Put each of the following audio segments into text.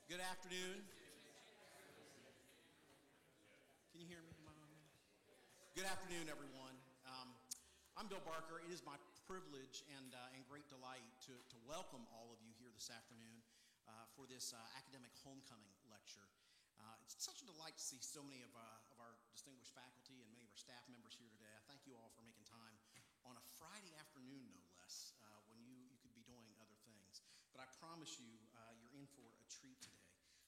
Good afternoon. Can you hear me? Good afternoon, everyone. I'm Bill Barker. It is my privilege and great delight to welcome all of you here this afternoon for this academic homecoming lecture. It's such a delight to see so many of our distinguished faculty and many of our staff members here today. I thank you all for making time on a Friday afternoon, no less, when you could be doing other things. But I promise you, you're in for a treat today.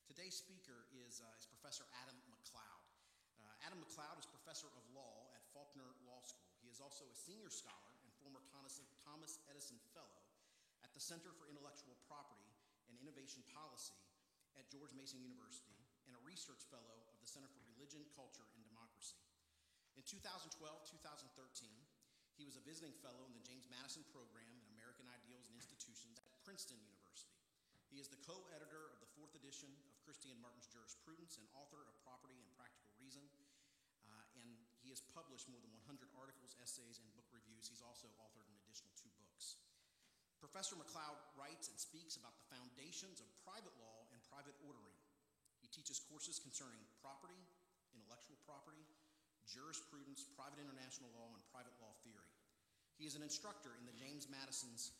Today's speaker is Professor Adam McLeod. Adam McLeod is Professor of Law at Faulkner Law School. He is also a senior scholar and former Thomas Edison Fellow at the Center for Intellectual Property and Innovation Policy at George Mason University and a research fellow of the Center for Religion, Culture, and Democracy. In 2012-2013, he was a visiting fellow in the James Madison Program in American Ideals and Institutions at Princeton University. He is the co-editor of the 4th edition of Christie and Martin's Jurisprudence and author of Property and Practical Reason. And he has published more than 100 articles, essays, and book reviews. He's also authored an additional 2 books. Professor McLeod writes and speaks about the foundations of private law and private ordering. He teaches courses concerning property, intellectual property, jurisprudence, private international law, and private law theory. He is an instructor in the James Madison's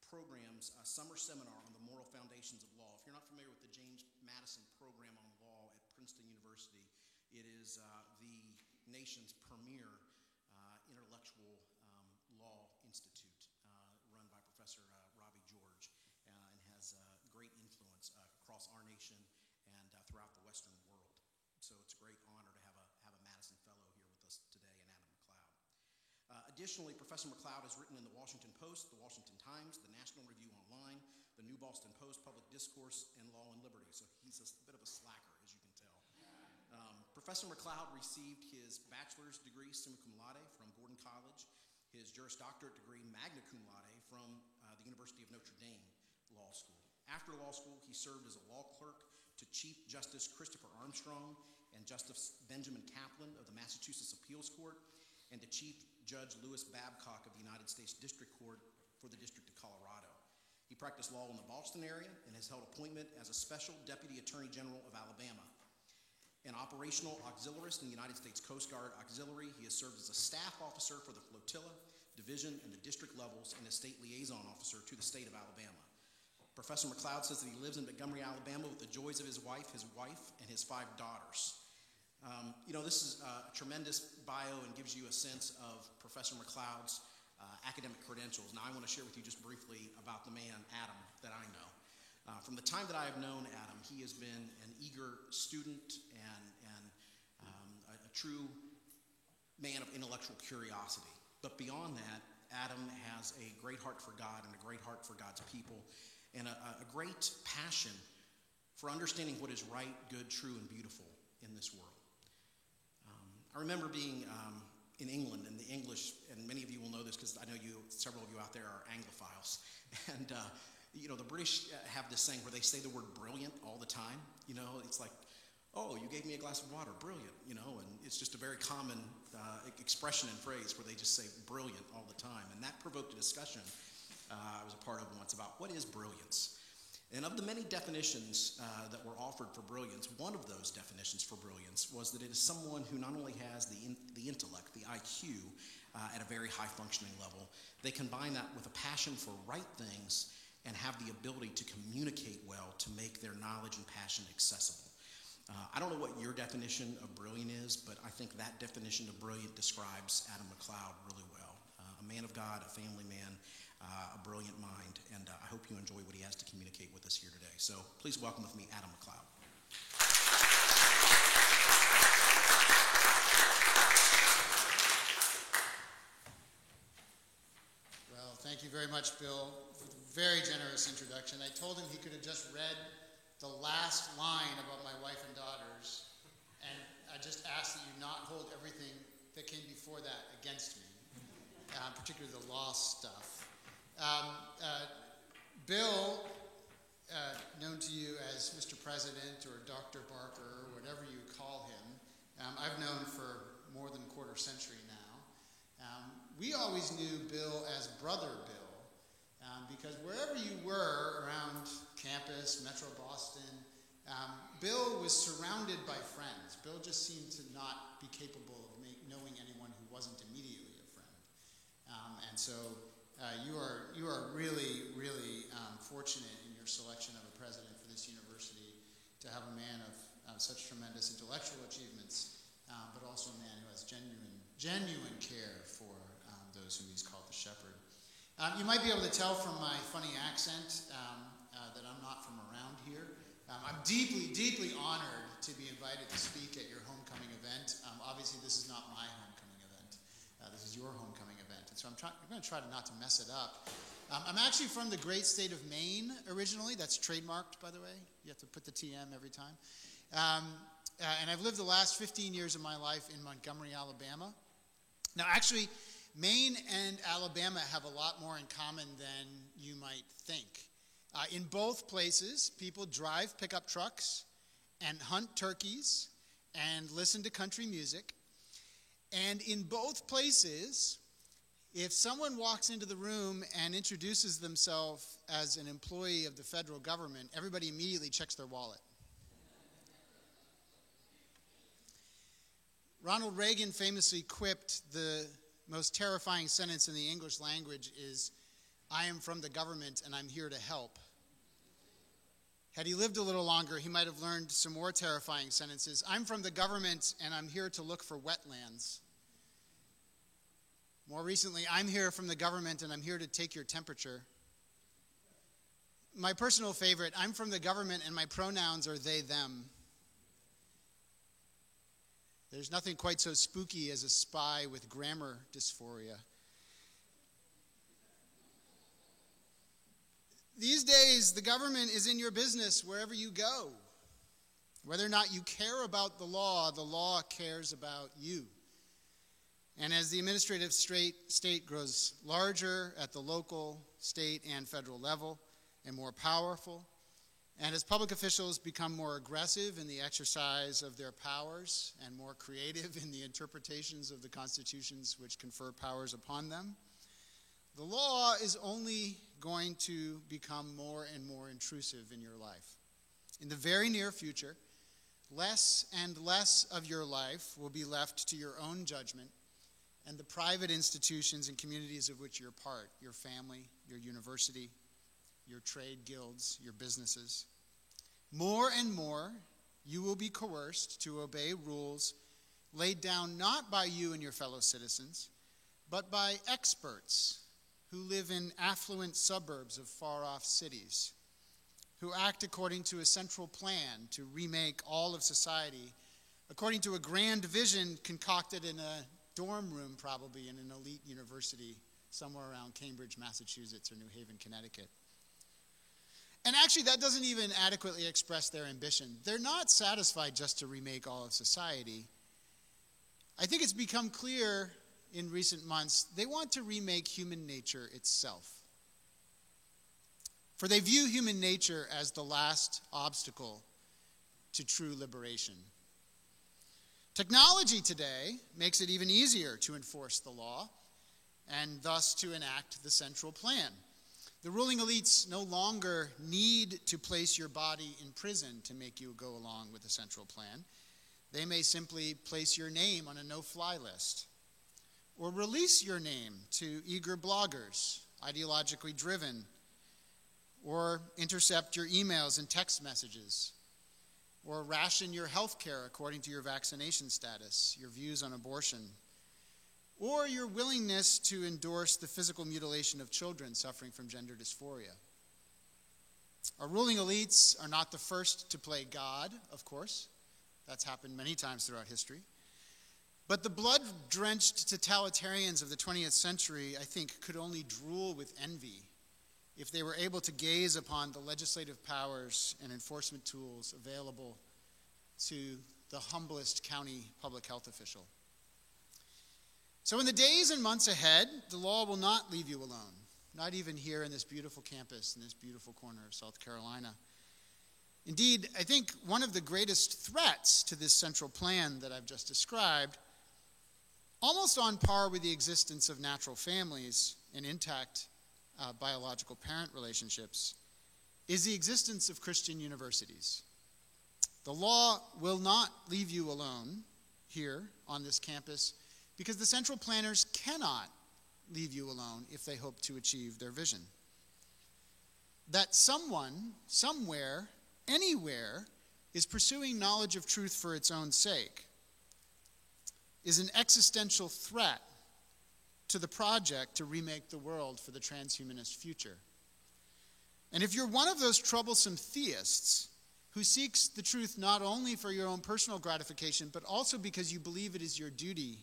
program's summer seminar on the moral foundations of law. If you're not familiar with the James Madison program on law at Princeton University, it is the nation's premier intellectual law institute run by Professor Robbie George and has great influence across our nation and throughout the Western world. So it's a great honor to have a Madison Fellow here with us today in Adam McLeod. Additionally, Professor McLeod has written in the Washington Post, the Washington Times, the National Review Online, the New Boston Post, Public Discourse, and Law and Liberty. So he's a bit of a slacker, as you can tell. Professor McLeod received his bachelor's degree summa cum laude from Gordon College, his Juris Doctorate degree magna cum laude from the University of Notre Dame Law School. After law school, he served as a law clerk to Chief Justice Christopher Armstrong and Justice Benjamin Kaplan of the Massachusetts Appeals Court and to Chief Judge Louis Babcock of the United States District Court for the District of Colorado. He practiced law in the Boston area and has held appointment as a Special Deputy Attorney General of Alabama. An operational auxiliarist in the United States Coast Guard Auxiliary, he has served as a staff officer for the flotilla, division, and the district levels and a state liaison officer to the state of Alabama. Professor McLeod says that he lives in Montgomery, Alabama with the joys of his wife, and his 5 daughters. This is a tremendous bio and gives you a sense of Professor McLeod's academic credentials. Now I want to share with you just briefly about the man, Adam, that I know. From the time that I have known Adam, he has been an eager student and a true man of intellectual curiosity. But beyond that, Adam has a great heart for God and a great heart for God's people and a great passion for understanding what is right, good, true, and beautiful in this world. I remember being in England, and the English, and many of you will know this because I know several of you out there are Anglophiles, and the British have this saying where they say the word brilliant all the time. It's like, oh, you gave me a glass of water, brilliant, and it's just a very common expression and phrase where they just say brilliant all the time. And that provoked a discussion I was a part of once about what is brilliance. And of the many definitions that were offered for brilliance, one of those definitions for brilliance was that it is someone who not only has the intellect, the IQ, at a very high functioning level, they combine that with a passion for right things and have the ability to communicate well to make their knowledge and passion accessible. I don't know what your definition of brilliant is, but I think that definition of brilliant describes Adam McLeod really well. A man of God, a family man, a brilliant mind, and I hope you enjoy what he has to communicate with us here today. So please welcome with me Adam McLeod. Well, thank you very much, Bill, for the very generous introduction. I told him he could have just read the last line about my wife and daughters, and I just ask that you not hold everything that came before that against me, particularly the law stuff. Bill, known to you as Mr. President or Dr. Barker, or whatever you call him, I've known for more than a quarter century now. We always knew Bill as Brother Bill, because wherever you were around campus, Metro Boston, Bill was surrounded by friends. Bill just seemed to not be capable of knowing anyone who wasn't immediately a friend. And so you are really, really fortunate in your selection of a president for this university to have a man of such tremendous intellectual achievements, but also a man who has genuine care for those whom he's called the shepherd. You might be able to tell from my funny accent that I'm not from around here. I'm deeply, deeply honored to be invited to speak at your homecoming event. Obviously, this is not my homecoming event. This is your homecoming event. And so I'm going to try not to mess it up. I'm actually from the great state of Maine originally. That's trademarked, by the way. You have to put the TM every time. And I've lived the last 15 years of my life in Montgomery, Alabama. Now, actually, Maine and Alabama have a lot more in common than you might think. In both places, people drive pickup trucks and hunt turkeys and listen to country music. And in both places, if someone walks into the room and introduces themselves as an employee of the federal government, everybody immediately checks their wallet. Ronald Reagan famously quipped the most terrifying sentence in the English language is, "I am from the government and I'm here to help." Had he lived a little longer, he might have learned some more terrifying sentences. "I'm from the government and I'm here to look for wetlands." More recently, "I'm here from the government and I'm here to take your temperature." My personal favorite, "I'm from the government and my pronouns are they, them." There's nothing quite so spooky as a spy with grammar dysphoria. These days, the government is in your business wherever you go. Whether or not you care about the law cares about you. And as the administrative state grows larger at the local, state, and federal level and more powerful, and as public officials become more aggressive in the exercise of their powers and more creative in the interpretations of the constitutions which confer powers upon them, the law is only going to become more and more intrusive in your life. In the very near future, less and less of your life will be left to your own judgment and the private institutions and communities of which you're part, your family, your university, your trade guilds, your businesses. More and more, you will be coerced to obey rules laid down not by you and your fellow citizens, but by experts who live in affluent suburbs of far-off cities, who act according to a central plan to remake all of society, according to a grand vision concocted in a dorm room probably in an elite university somewhere around Cambridge, Massachusetts, or New Haven, Connecticut. And actually, that doesn't even adequately express their ambition. They're not satisfied just to remake all of society. I think it's become clear in recent months, they want to remake human nature itself. For they view human nature as the last obstacle to true liberation. Technology today makes it even easier to enforce the law and thus to enact the central plan. The ruling elites no longer need to place your body in prison to make you go along with the central plan. They may simply place your name on a no-fly list or release your name to eager bloggers, ideologically driven, or intercept your emails and text messages, or ration your health care according to your vaccination status, your views on abortion, or your willingness to endorse the physical mutilation of children suffering from gender dysphoria. Our ruling elites are not the first to play God, of course. That's happened many times throughout history. But the blood-drenched totalitarians of the 20th century, I think, could only drool with envy if they were able to gaze upon the legislative powers and enforcement tools available to the humblest county public health official. So in the days and months ahead, the law will not leave you alone, not even here in this beautiful campus in this beautiful corner of South Carolina. Indeed, I think one of the greatest threats to this central plan that I've just described, almost on par with the existence of natural families and intact biological parent relationships, is the existence of Christian universities. The law will not leave you alone here on this campus because the central planners cannot leave you alone if they hope to achieve their vision. That someone, somewhere, anywhere, is pursuing knowledge of truth for its own sake is an existential threat to the project to remake the world for the transhumanist future. And if you're one of those troublesome theists who seeks the truth not only for your own personal gratification, but also because you believe it is your duty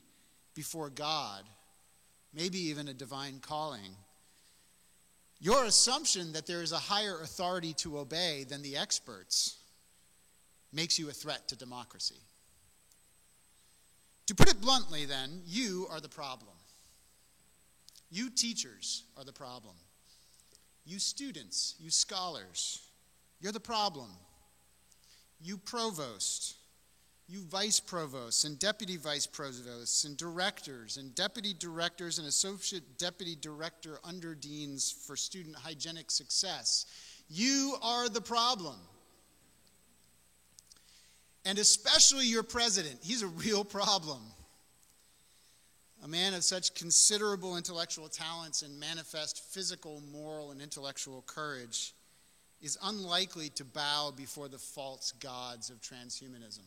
before God, maybe even a divine calling, your assumption that there is a higher authority to obey than the experts makes you a threat to democracy. To put it bluntly, then, you are the problem. You teachers are the problem. You students, you scholars, you're the problem. You provost, you vice provosts and deputy vice provosts and directors and deputy directors and associate deputy director underdeans for student hygienic success. You are the problem. And especially your president. He's a real problem. A man of such considerable intellectual talents and manifest physical, moral, and intellectual courage is unlikely to bow before the false gods of transhumanism.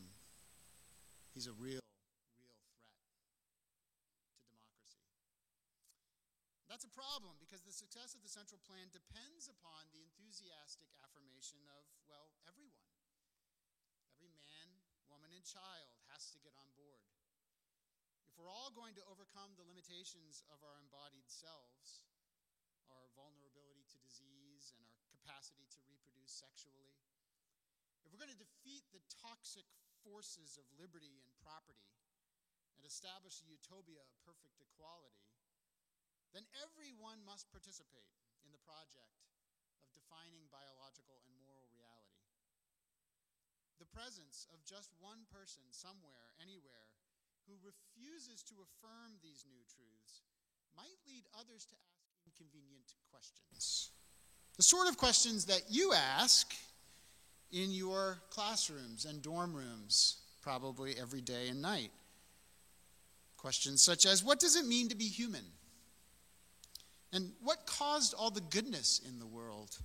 He's a real threat to democracy. That's a problem because the success of the central plan depends upon the enthusiastic affirmation of, well, everyone. Every man, woman, and child has to get on board. If we're all going to overcome the limitations of our embodied selves, our vulnerability to disease and our capacity to reproduce sexually, if we're going to defeat the toxic forces of liberty and property and establish a utopia of perfect equality, then everyone must participate in the project of defining biological and moral reality. The presence of just one person somewhere, anywhere, who refuses to affirm these new truths might lead others to ask inconvenient questions. The sort of questions that you ask in your classrooms and dorm rooms probably every day and night. Questions such as, what does it mean to be human? And what caused all the goodness in the world?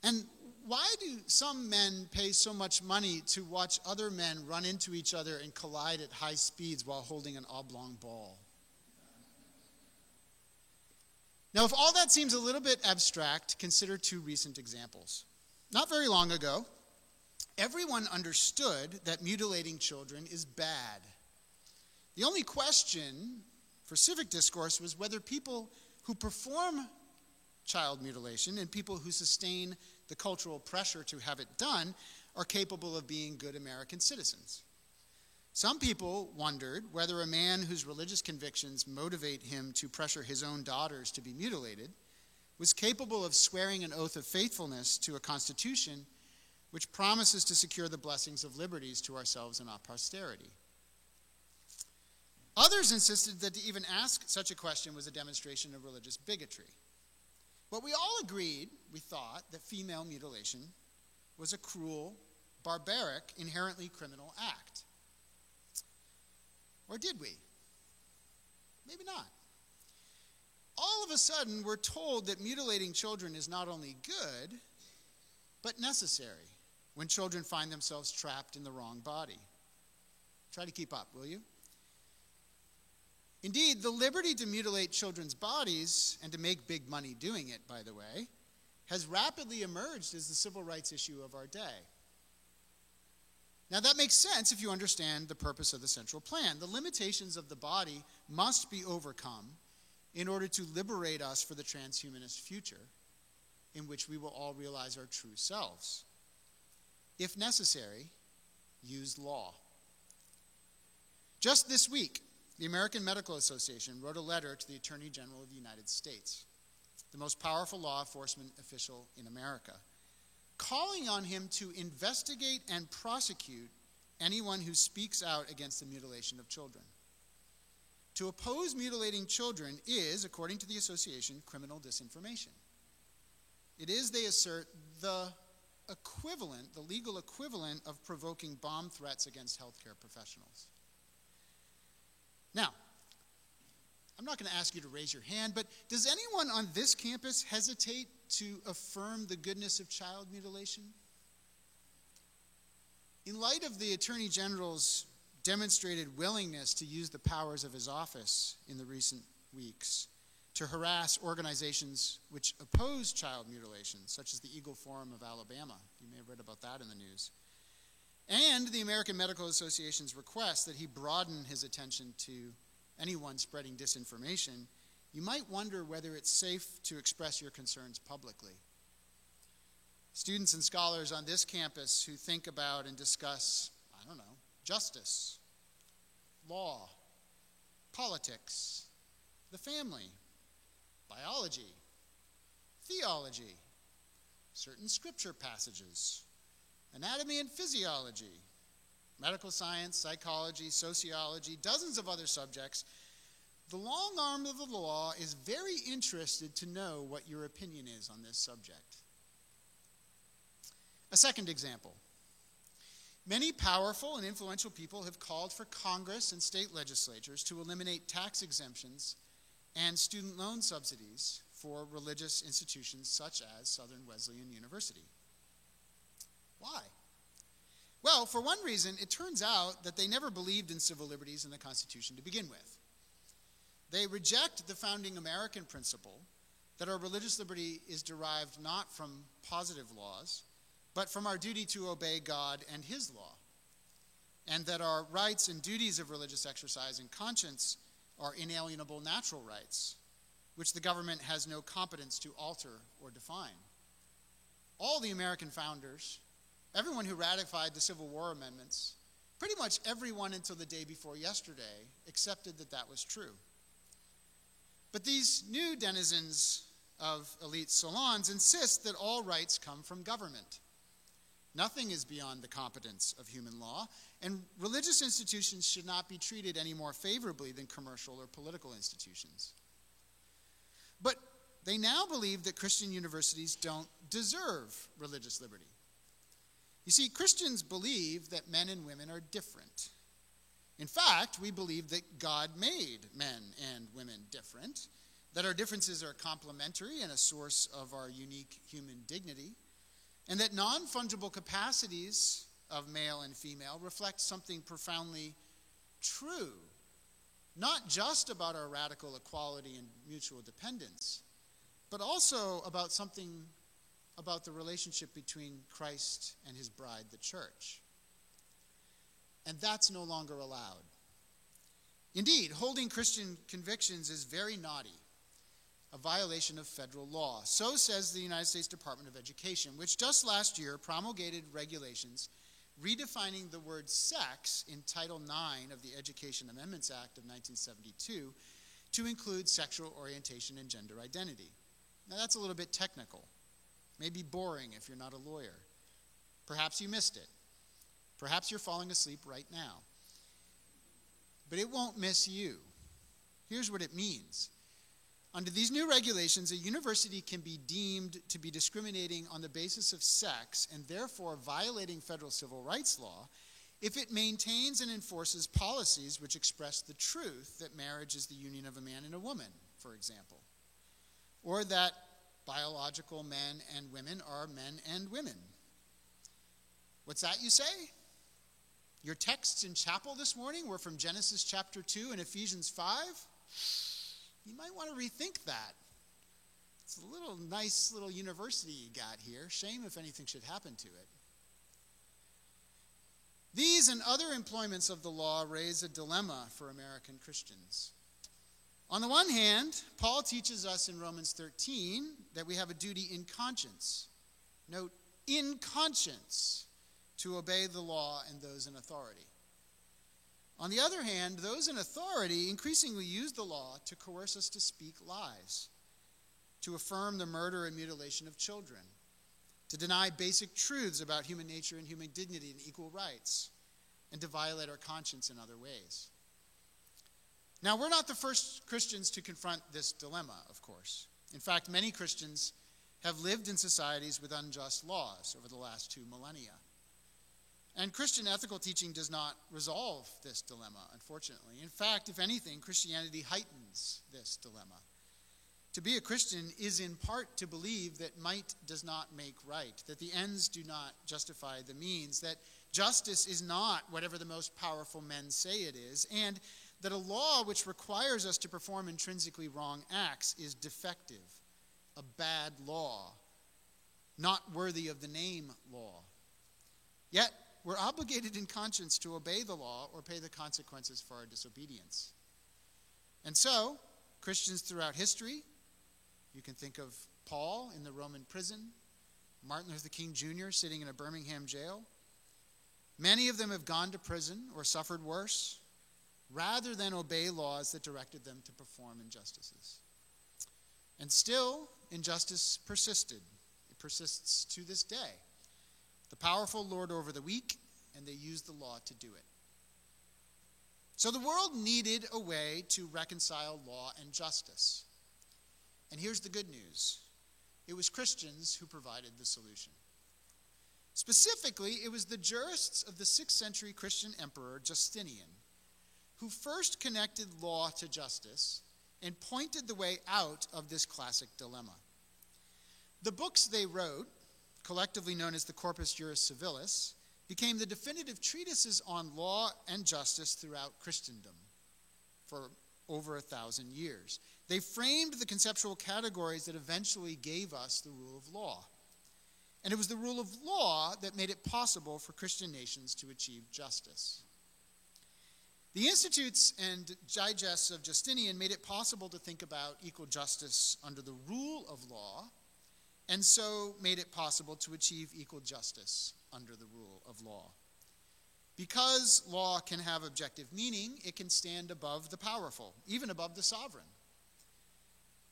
And why do some men pay so much money to watch other men run into each other and collide at high speeds while holding an oblong ball? Now, if all that seems a little bit abstract, consider two recent examples. Not very long ago, everyone understood that mutilating children is bad. The only question for civic discourse was whether people who perform child mutilation and people who sustain the cultural pressure to have it done are capable of being good American citizens. Some people wondered whether a man whose religious convictions motivate him to pressure his own daughters to be mutilated was capable of swearing an oath of faithfulness to a constitution which promises to secure the blessings of liberties to ourselves and our posterity. Others insisted that to even ask such a question was a demonstration of religious bigotry. But we all agreed, we thought, that female mutilation was a cruel, barbaric, inherently criminal act. Or did we? Maybe not. All of a sudden, we're told that mutilating children is not only good, but necessary when children find themselves trapped in the wrong body. Try to keep up, will you? Indeed, the liberty to mutilate children's bodies, and to make big money doing it, by the way, has rapidly emerged as the civil rights issue of our day. Now, that makes sense if you understand the purpose of the central plan. The limitations of the body must be overcome in order to liberate us for the transhumanist future in which we will all realize our true selves. If necessary, use law. Just this week, the American Medical Association wrote a letter to the Attorney General of the United States, the most powerful law enforcement official in America, calling on him to investigate and prosecute anyone who speaks out against the mutilation of children. To oppose mutilating children is, according to the association, criminal disinformation. It is, they assert, the equivalent, the legal equivalent of provoking bomb threats against healthcare professionals. Now, I'm not going to ask you to raise your hand, but does anyone on this campus hesitate to affirm the goodness of child mutilation? In light of the Attorney General's demonstrated willingness to use the powers of his office in the recent weeks to harass organizations which oppose child mutilation, such as the Eagle Forum of Alabama, you may have read about that in the news, and the American Medical Association's request that he broaden his attention to anyone spreading disinformation, you might wonder whether it's safe to express your concerns publicly. Students and scholars on this campus who think about and discuss, justice, law, politics, the family, biology, theology, certain scripture passages, anatomy and physiology, medical science, psychology, sociology, dozens of other subjects, the long arm of the law is very interested to know what your opinion is on this subject. A second example. Many powerful and influential people have called for Congress and state legislatures to eliminate tax exemptions and student loan subsidies for religious institutions such as Southern Wesleyan University. Why? Well, for one reason, it turns out that they never believed in civil liberties in the Constitution to begin with. They reject the founding American principle that our religious liberty is derived not from positive laws, but from our duty to obey God and his law, and that our rights and duties of religious exercise and conscience are inalienable natural rights, which the government has no competence to alter or define. All the American founders, everyone who ratified the Civil War amendments, pretty much everyone until the day before yesterday accepted that that was true. But these new denizens of elite salons insist that all rights come from government. Nothing is beyond the competence of human law, and religious institutions should not be treated any more favorably than commercial or political institutions. But they now believe that Christian universities don't deserve religious liberty. You see, Christians believe that men and women are different. In fact, we believe that God made men and women different, that our differences are complementary and a source of our unique human dignity, and that non-fungible capacities of male and female reflect something profoundly true, not just about our radical equality and mutual dependence, but also about something about the relationship between Christ and his bride, the church. And that's no longer allowed. Indeed, holding Christian convictions is very naughty, a violation of federal law. So says the United States Department of Education, which just last year promulgated regulations redefining the word sex in Title IX of the Education Amendments Act of 1972 to include sexual orientation and gender identity. Now that's a little bit technical, maybe boring if you're not a lawyer. Perhaps you missed it. Perhaps you're falling asleep right now. But it won't miss you. Here's what it means. Under these new regulations, a university can be deemed to be discriminating on the basis of sex and therefore violating federal civil rights law if it maintains and enforces policies which express the truth that marriage is the union of a man and a woman, for example, or that biological men and women are men and women. What's that you say? Your texts in chapel this morning were from Genesis chapter 2 and Ephesians 5? You might want to rethink that. It's a nice little university you got here. Shame if anything should happen to it. These and other employments of the law raise a dilemma for American Christians. On the one hand, Paul teaches us in Romans 13 that we have a duty in conscience. Note, in conscience, to obey the law and those in authority. On the other hand, those in authority increasingly use the law to coerce us to speak lies, to affirm the murder and mutilation of children, to deny basic truths about human nature and human dignity and equal rights, and to violate our conscience in other ways. Now, we're not the first Christians to confront this dilemma, of course. In fact, many Christians have lived in societies with unjust laws over the last 2 millennia. And Christian ethical teaching does not resolve this dilemma, unfortunately. In fact, if anything, Christianity heightens this dilemma. To be a Christian is in part to believe that might does not make right, that the ends do not justify the means, that justice is not whatever the most powerful men say it is, and that a law which requires us to perform intrinsically wrong acts is defective, a bad law, not worthy of the name law. Yet, we're obligated in conscience to obey the law or pay the consequences for our disobedience. And so, Christians throughout history, you can think of Paul in the Roman prison, Martin Luther King Jr. sitting in a Birmingham jail. Many of them have gone to prison or suffered worse, rather than obey laws that directed them to perform injustices. And still, injustice persisted. It persists to this day. The powerful lord over the weak, and they used the law to do it. So the world needed a way to reconcile law and justice. And here's the good news. It was Christians who provided the solution. Specifically, it was the jurists of the 6th century Christian emperor Justinian who first connected law to justice and pointed the way out of this classic dilemma. The books they wrote, collectively known as the Corpus Juris Civilis, became the definitive treatises on law and justice throughout Christendom for over 1,000 years. They framed the conceptual categories that eventually gave us the rule of law. And it was the rule of law that made it possible for Christian nations to achieve justice. The institutes and digests of Justinian made it possible to think about equal justice under the rule of law, and so made it possible to achieve equal justice under the rule of law. Because law can have objective meaning, it can stand above the powerful, even above the sovereign.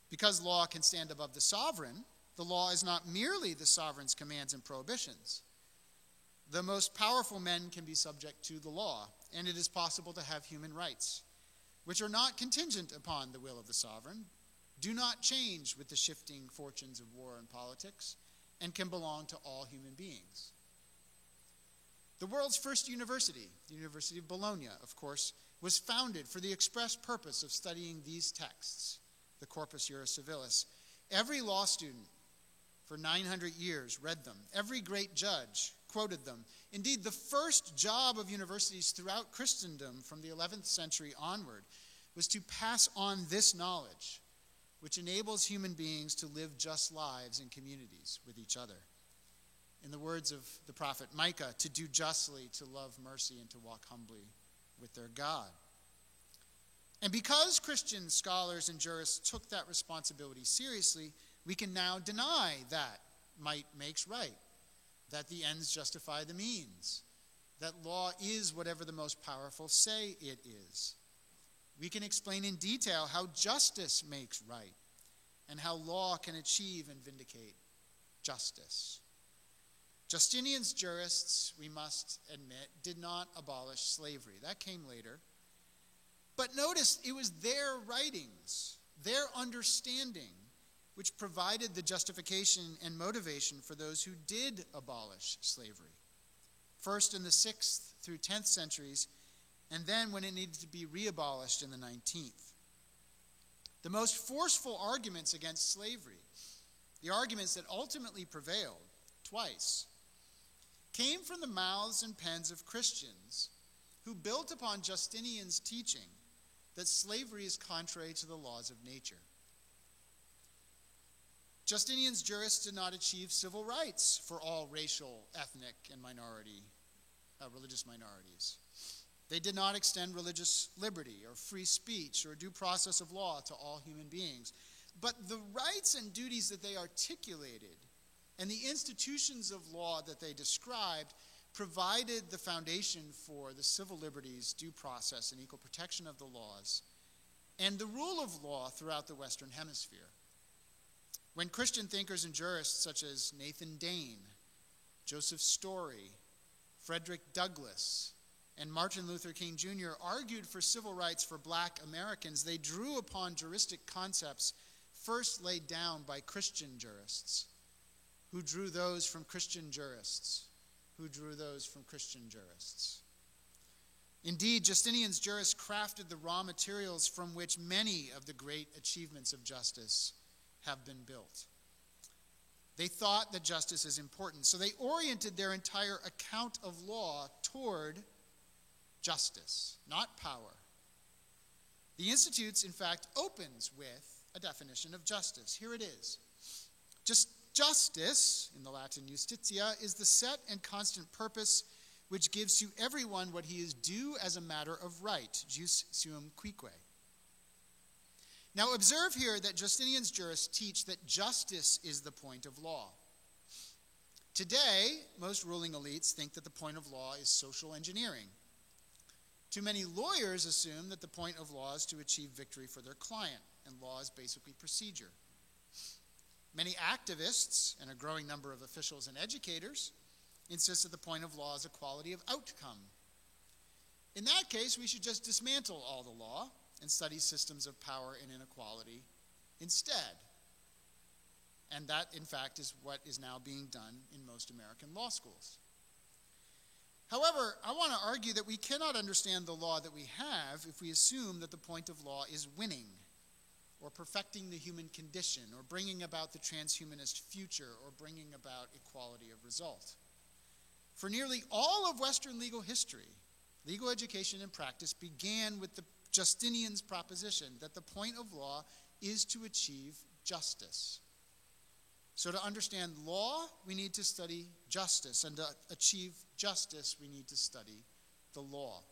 Because law can stand above the sovereign, the law is not merely the sovereign's commands and prohibitions. The most powerful men can be subject to the law, and it is possible to have human rights, which are not contingent upon the will of the sovereign, do not change with the shifting fortunes of war and politics, and can belong to all human beings. The world's first university, the University of Bologna, of course, was founded for the express purpose of studying these texts, the Corpus Juris Civilis. Every law student for 900 years read them. Every great judge quoted them. Indeed, the first job of universities throughout Christendom from the 11th century onward was to pass on this knowledge, which enables human beings to live just lives in communities with each other. In the words of the prophet Micah, to do justly, to love mercy, and to walk humbly with their God. And because Christian scholars and jurists took that responsibility seriously, we can now deny that might makes right, that the ends justify the means, that law is whatever the most powerful say it is. We can explain in detail how justice makes right and how law can achieve and vindicate justice. Justinian's jurists, we must admit, did not abolish slavery. That came later. But notice, it was their writings, their understanding, which provided the justification and motivation for those who did abolish slavery. First in the 6th through 10th centuries, and then when it needed to be re-abolished in the 19th. The most forceful arguments against slavery, the arguments that ultimately prevailed twice, came from the mouths and pens of Christians who built upon Justinian's teaching that slavery is contrary to the laws of nature. Justinian's jurists did not achieve civil rights for all racial, ethnic, and religious minorities. They did not extend religious liberty or free speech or due process of law to all human beings. But the rights and duties that they articulated and the institutions of law that they described provided the foundation for the civil liberties, due process, and equal protection of the laws, and the rule of law throughout the Western Hemisphere. When Christian thinkers and jurists such as Nathan Dane, Joseph Story, Frederick Douglass, and Martin Luther King Jr. argued for civil rights for black Americans, they drew upon juristic concepts first laid down by Christian jurists, Who drew those from Christian jurists? Who drew those from Christian jurists? Indeed, Justinian's jurists crafted the raw materials from which many of the great achievements of justice have been built. They thought that justice is important, so they oriented their entire account of law toward justice, not power. The Institutes, in fact, opens with a definition of justice. Here it is. Justice, in the Latin justitia, is the set and constant purpose which gives to everyone what he is due as a matter of right, jus suum cuique. Now observe here that Justinian's jurists teach that justice is the point of law. Today, most ruling elites think that the point of law is social engineering. Too many lawyers assume that the point of law is to achieve victory for their client, and law is basically procedure. Many activists, and a growing number of officials and educators, insist that the point of law is a quality of outcome. In that case, we should just dismantle all the law and study systems of power and inequality instead. And that, in fact, is what is now being done in most American law schools. However, I want to argue that we cannot understand the law that we have if we assume that the point of law is winning, or perfecting the human condition, or bringing about the transhumanist future, or bringing about equality of result. For nearly all of Western legal history, legal education and practice began with the Justinian's proposition that the point of law is to achieve justice. So to understand law, we need to study justice, and to achieve justice, we need to study the law.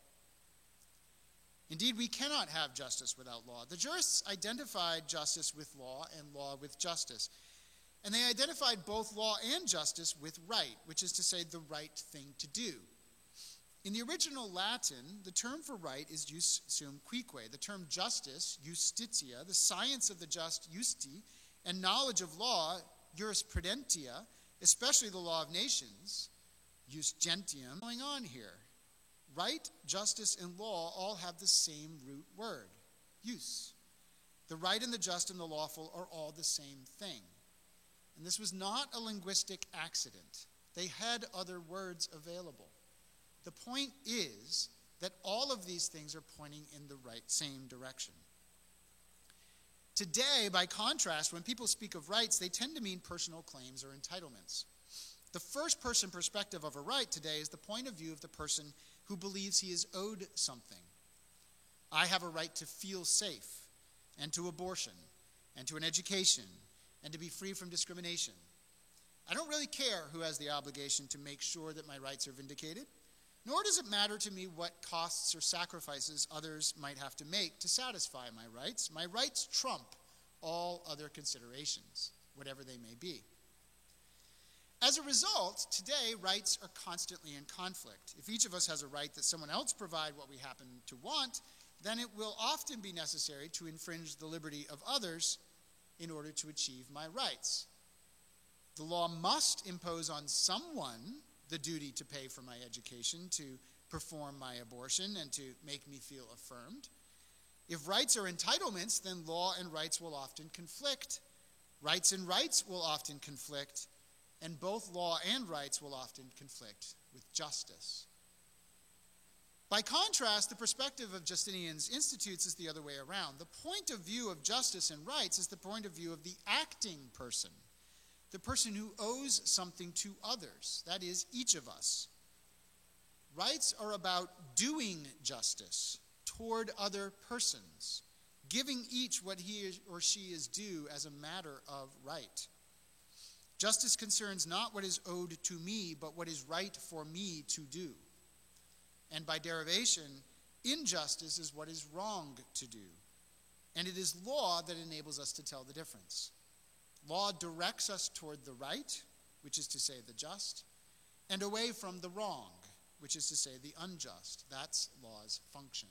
Indeed, we cannot have justice without law. The jurists identified justice with law and law with justice. And they identified both law and justice with right, which is to say the right thing to do. In the original Latin, the term for right is jus suum cuique. The term justice, justitia, the science of the just, justi, and knowledge of law, jurisprudentia, especially the law of nations, jus gentium, going on here. Right, justice, and law all have the same root word, jus. The right and the just and the lawful are all the same thing. And this was not a linguistic accident. They had other words available. The point is that all of these things are pointing in the same direction. Today, by contrast, when people speak of rights, they tend to mean personal claims or entitlements. The first-person perspective of a right today is the point of view of the person who believes he is owed something. I have a right to feel safe, and to abortion, and to an education, and to be free from discrimination. I don't really care who has the obligation to make sure that my rights are vindicated, nor does it matter to me what costs or sacrifices others might have to make to satisfy my rights. My rights trump all other considerations, whatever they may be. As a result, today, rights are constantly in conflict. If each of us has a right that someone else provide what we happen to want, then it will often be necessary to infringe the liberty of others in order to achieve my rights. The law must impose on someone the duty to pay for my education, to perform my abortion, and to make me feel affirmed. If rights are entitlements, then law and rights will often conflict. Rights and rights will often conflict. And both law and rights will often conflict with justice. By contrast, the perspective of Justinian's Institutes is the other way around. The point of view of justice and rights is the point of view of the acting person, the person who owes something to others, that is, each of us. Rights are about doing justice toward other persons, giving each what he or she is due as a matter of right. Justice concerns not what is owed to me, but what is right for me to do. And by derivation, injustice is what is wrong to do. And it is law that enables us to tell the difference. Law directs us toward the right, which is to say the just, and away from the wrong, which is to say the unjust. That's law's function.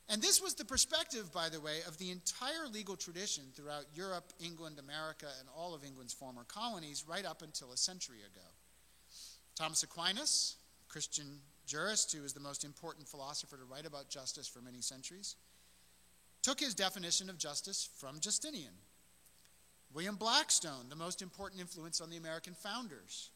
And this was the perspective, by the way, of the entire legal tradition throughout Europe, England, America, and all of England's former colonies right up until a century ago. Thomas Aquinas, a Christian jurist who was the most important philosopher to write about justice for many centuries, took his definition of justice from Justinian. William Blackstone, the most important influence on the American founders,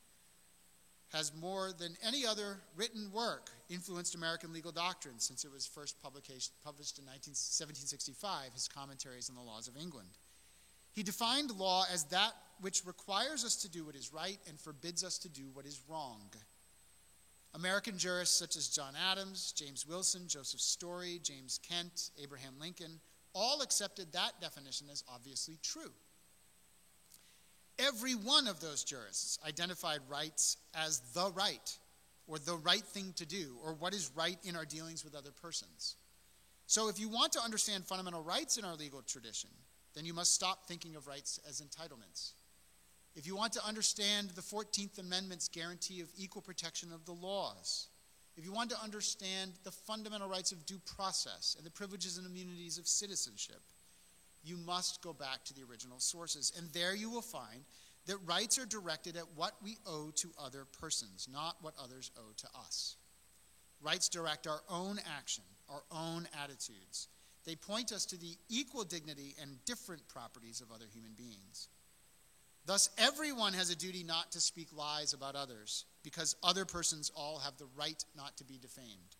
has more than any other written work influenced American legal doctrine since it was first published in 1765, his Commentaries on the Laws of England. He defined law as that which requires us to do what is right and forbids us to do what is wrong. American jurists such as John Adams, James Wilson, Joseph Story, James Kent, Abraham Lincoln, all accepted that definition as obviously true. Every one of those jurists identified rights as the right, or the right thing to do, or what is right in our dealings with other persons. So if you want to understand fundamental rights in our legal tradition, then you must stop thinking of rights as entitlements. If you want to understand the 14th Amendment's guarantee of equal protection of the laws, if you want to understand the fundamental rights of due process and the privileges and immunities of citizenship, you must go back to the original sources. And there you will find that rights are directed at what we owe to other persons, not what others owe to us. Rights direct our own action, our own attitudes. They point us to the equal dignity and different properties of other human beings. Thus, everyone has a duty not to speak lies about others, because other persons all have the right not to be defamed.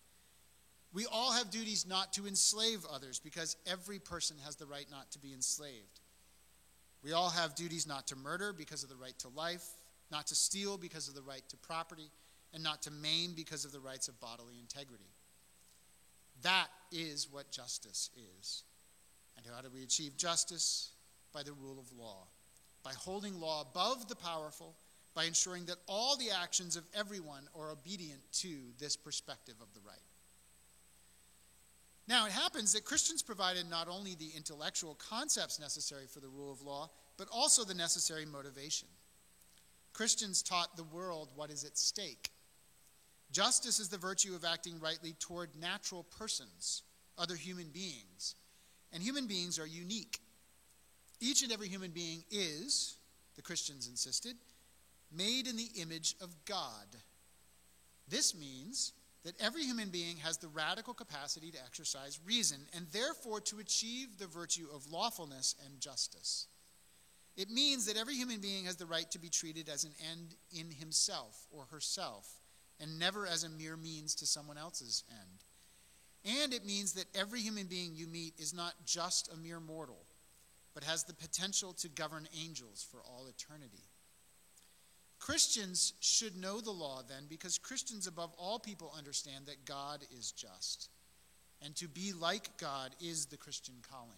We all have duties not to enslave others, because every person has the right not to be enslaved. We all have duties not to murder because of the right to life, not to steal because of the right to property, and not to maim because of the rights of bodily integrity. That is what justice is. And how do we achieve justice? By the rule of law, by holding law above the powerful, by ensuring that all the actions of everyone are obedient to this perspective of the right. Now, it happens that Christians provided not only the intellectual concepts necessary for the rule of law, but also the necessary motivation. Christians taught the world what is at stake. Justice is the virtue of acting rightly toward natural persons, other human beings. And human beings are unique. Each and every human being is, the Christians insisted, made in the image of God. This means that every human being has the radical capacity to exercise reason and therefore to achieve the virtue of lawfulness and justice. It means that every human being has the right to be treated as an end in himself or herself and never as a mere means to someone else's end. And it means that every human being you meet is not just a mere mortal, but has the potential to govern angels for all eternity. Christians should know the law then, because Christians above all people understand that God is just. And to be like God is the Christian calling.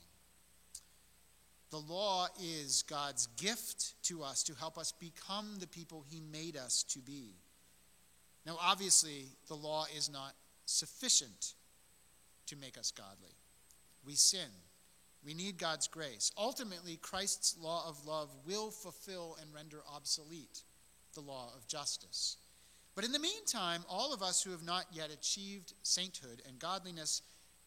The law is God's gift to us to help us become the people he made us to be. Now, obviously, the law is not sufficient to make us godly. We sin. We need God's grace. Ultimately, Christ's law of love will fulfill and render obsolete the law of justice. But in the meantime, all of us who have not yet achieved sainthood and godliness,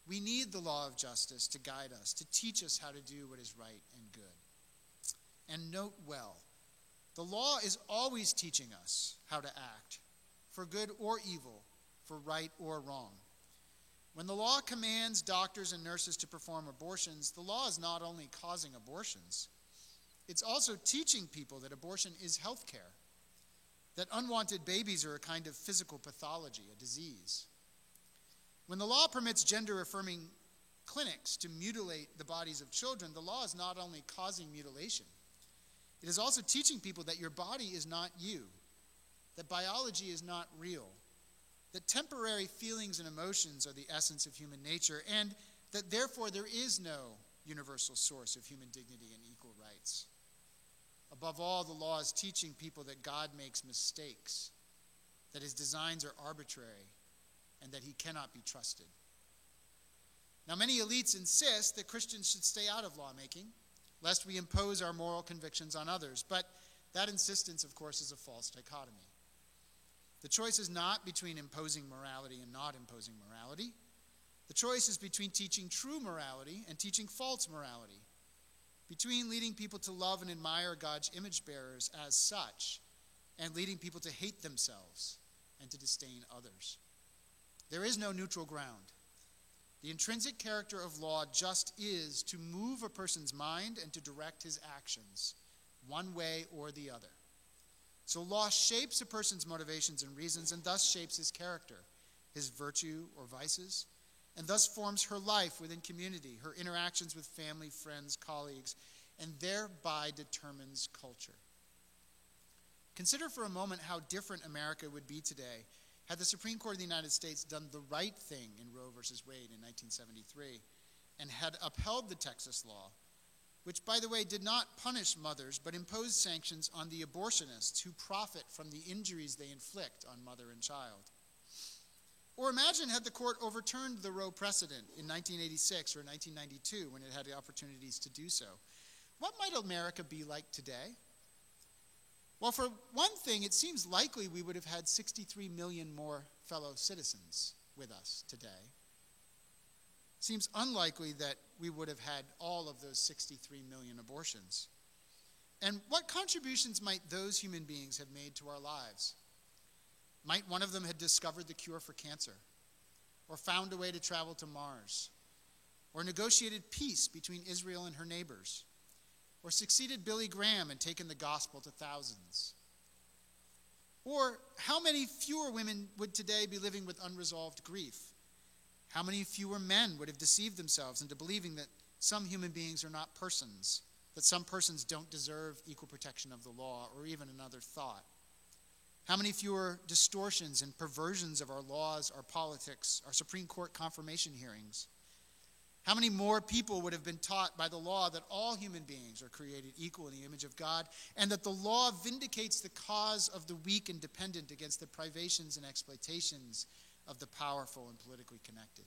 we need the law of justice to guide us, to teach us how to do what is right and good. And note well, the law is always teaching us how to act, for good or evil, for right or wrong. When the law commands doctors and nurses to perform abortions, the law is not only causing abortions, it's also teaching people that abortion is health care, that unwanted babies are a kind of physical pathology, a disease. When the law permits gender-affirming clinics to mutilate the bodies of children, the law is not only causing mutilation, it is also teaching people that your body is not you, that biology is not real, that temporary feelings and emotions are the essence of human nature, and that therefore there is no universal source of human dignity and equal rights. Above all, the law is teaching people that God makes mistakes, that his designs are arbitrary, and that he cannot be trusted. Now, many elites insist that Christians should stay out of lawmaking, lest we impose our moral convictions on others. But that insistence, of course, is a false dichotomy. The choice is not between imposing morality and not imposing morality. The choice is between teaching true morality and teaching false morality, between leading people to love and admire God's image bearers as such and leading people to hate themselves and to disdain others. There is no neutral ground. The intrinsic character of law just is to move a person's mind and to direct his actions, one way or the other. So law shapes a person's motivations and reasons, and thus shapes his character, his virtue or vices, and thus forms her life within community, her interactions with family, friends, colleagues, and thereby determines culture. Consider for a moment how different America would be today had the Supreme Court of the United States done the right thing in Roe v. Wade in 1973 and had upheld the Texas law, which, by the way, did not punish mothers but imposed sanctions on the abortionists who profit from the injuries they inflict on mother and child. Or imagine had the court overturned the Roe precedent in 1986 or 1992 when it had the opportunities to do so. What might America be like today? Well, for one thing, it seems likely we would have had 63 million more fellow citizens with us today. It seems unlikely that we would have had all of those 63 million abortions. And what contributions might those human beings have made to our lives? Might one of them have discovered the cure for cancer, or found a way to travel to Mars, or negotiated peace between Israel and her neighbors, or succeeded Billy Graham and taken the gospel to thousands? Or how many fewer women would today be living with unresolved grief? How many fewer men would have deceived themselves into believing that some human beings are not persons, that some persons don't deserve equal protection of the law or even another thought? How many fewer distortions and perversions of our laws, our politics, our Supreme Court confirmation hearings? How many more people would have been taught by the law that all human beings are created equal in the image of God, and that the law vindicates the cause of the weak and dependent against the privations and exploitations of the powerful and politically connected?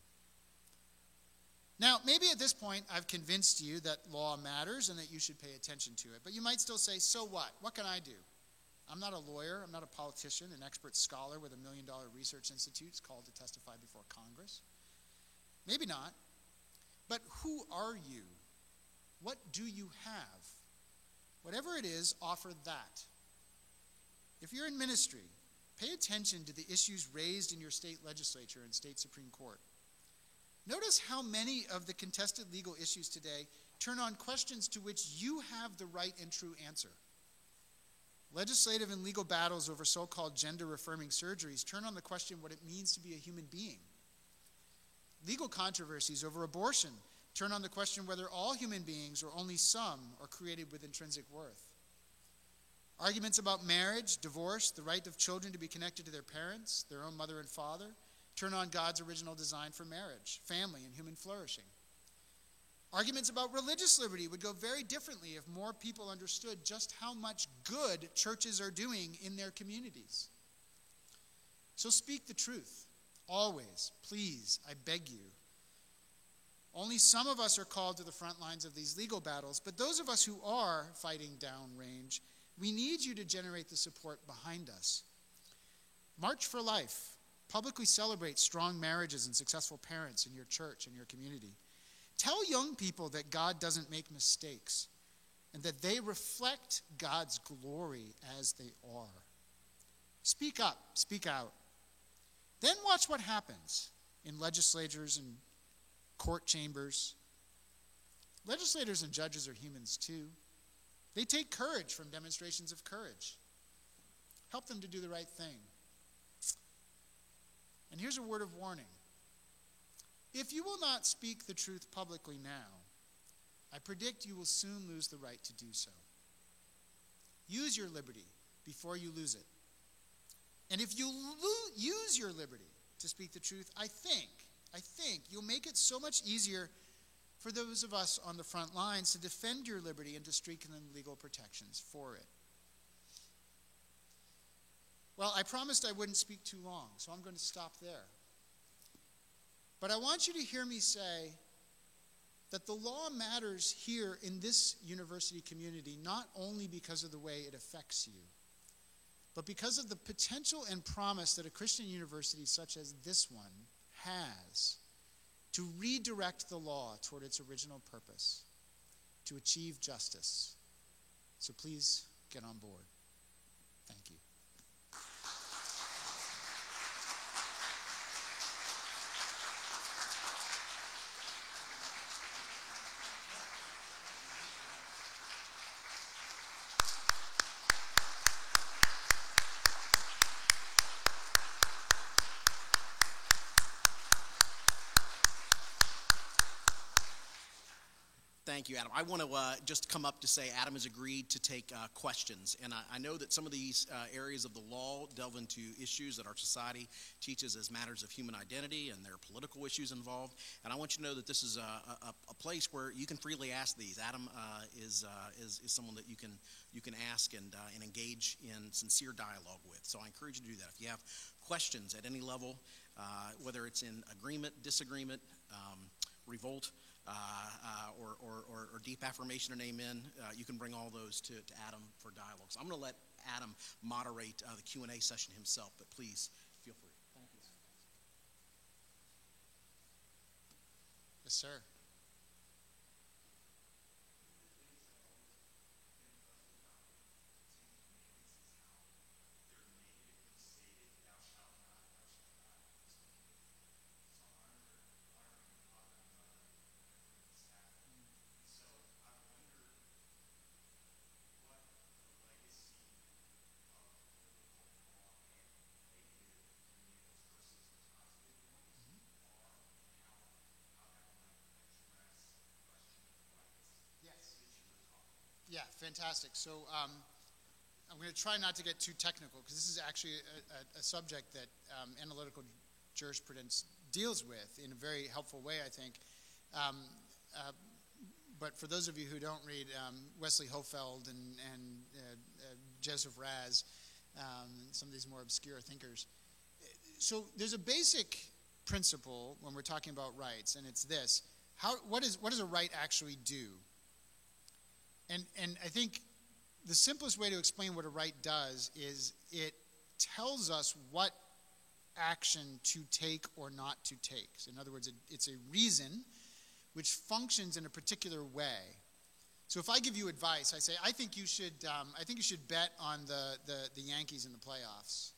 Now, maybe at this point I've convinced you that law matters and that you should pay attention to it, but you might still say, so what? What can I do? I'm not a lawyer, I'm not a politician, an expert scholar with $1 million research institute called to testify before Congress. Maybe not. But who are you? What do you have? Whatever it is, offer that. If you're in ministry, pay attention to the issues raised in your state legislature and state Supreme Court. Notice how many of the contested legal issues today turn on questions to which you have the right and true answer. Legislative and legal battles over so-called gender-affirming surgeries turn on the question what it means to be a human being. Legal controversies over abortion turn on the question whether all human beings or only some are created with intrinsic worth. Arguments about marriage, divorce, the right of children to be connected to their parents, their own mother and father, turn on God's original design for marriage, family, and human flourishing. Arguments about religious liberty would go very differently if more people understood just how much good churches are doing in their communities. So speak the truth. Always, please, I beg you. Only some of us are called to the front lines of these legal battles, but those of us who are fighting downrange, we need you to generate the support behind us. March for Life. Publicly celebrate strong marriages and successful parents in your church and your community. Tell young people that God doesn't make mistakes and that they reflect God's glory as they are. Speak up, speak out. Then watch what happens in legislatures and court chambers. Legislators and judges are humans too. They take courage from demonstrations of courage. Help them to do the right thing. And here's a word of warning. If you will not speak the truth publicly now, I predict you will soon lose the right to do so. Use your liberty before you lose it. And if you use your liberty to speak the truth, I think you'll make it so much easier for those of us on the front lines to defend your liberty and to strengthen legal protections for it. Well, I promised I wouldn't speak too long, so I'm going to stop there. But I want you to hear me say that the law matters here in this university community not only because of the way it affects you, but because of the potential and promise that a Christian university such as this one has to redirect the law toward its original purpose, to achieve justice. So please get on board. Thank you. Thank you, Adam. I want to just come up to say Adam has agreed to take questions. And I know that some of these areas of the law delve into issues that our society teaches as matters of human identity, and there are political issues involved. And I want you to know that this is a place where you can freely ask these. Adam is someone that you can ask and engage in sincere dialogue with. So I encourage you to do that. If you have questions at any level, whether it's in agreement, disagreement, revolt, or deep affirmation and amen, you can bring all those to Adam for dialogue. So I'm going to let Adam moderate the Q&A session himself, but please feel free. Thank you. Yes, sir. Yeah, fantastic. So I'm going to try not to get too technical, because this is actually a subject that analytical jurisprudence deals with in a very helpful way, I think. But for those of you who don't read Wesley Hofeld and Joseph Raz, some of these more obscure thinkers. So there's a basic principle when we're talking about rights, and it's this. What does a right actually do? And I think the simplest way to explain what a right does is it tells us what action to take or not to take. So in other words, it's a reason which functions in a particular way. So if I give you advice, I say, I think you should bet on the Yankees in the playoffs.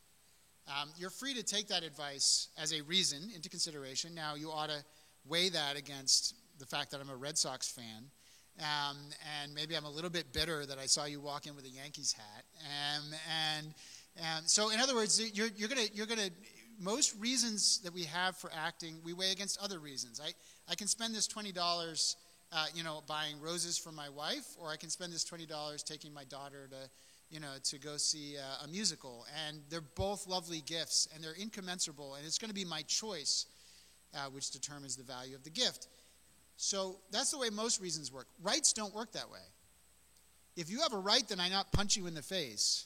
You're free to take that advice as a reason into consideration. Now, you ought to weigh that against the fact that I'm a Red Sox fan. And maybe I'm a little bit bitter that I saw you walk in with a Yankees hat. And so, in other words, you're gonna most reasons that we have for acting, we weigh against other reasons. I can spend this $20, buying roses for my wife, or I can spend this $20 taking my daughter to go see a musical. And they're both lovely gifts, and they're incommensurable, and it's going to be my choice, which determines the value of the gift. So that's the way most reasons work. Rights don't work that way. If you have a right that I not punch you in the face,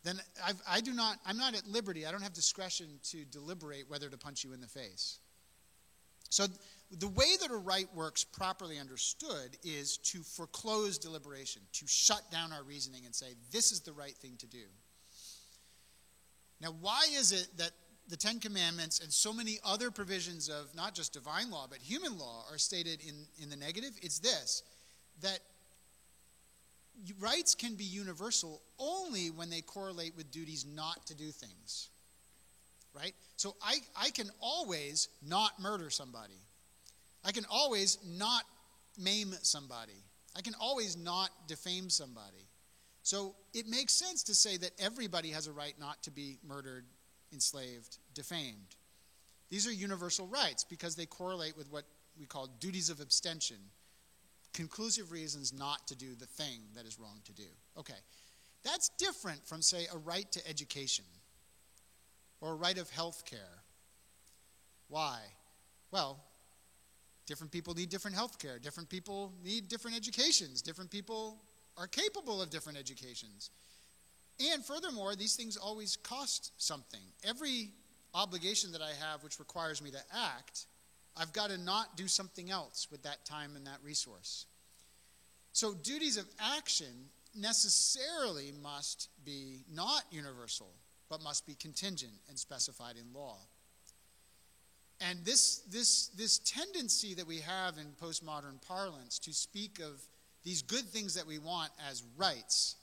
then I'm not at liberty. I don't have discretion to deliberate whether to punch you in the face. So the way that a right works properly understood is to foreclose deliberation, to shut down our reasoning and say, this is the right thing to do. Now, why is it that the Ten Commandments and so many other provisions of not just divine law, but human law are stated in the negative? It's this, that rights can be universal only when they correlate with duties not to do things, right? So I can always not murder somebody. I can always not maim somebody. I can always not defame somebody. So it makes sense to say that everybody has a right not to be murdered, enslaved, defamed. These are universal rights because they correlate with what we call duties of abstention, conclusive reasons not to do the thing that is wrong to do. Okay, that's different from, say, a right to education or a right of health care. Why? Well, different people need different health care. Different people need different educations. Different people are capable of different educations. And furthermore, these things always cost something. Every obligation that I have which requires me to act, I've got to not do something else with that time and that resource. So duties of action necessarily must be not universal, but must be contingent and specified in law. And this tendency that we have in postmodern parlance to speak of these good things that we want as rights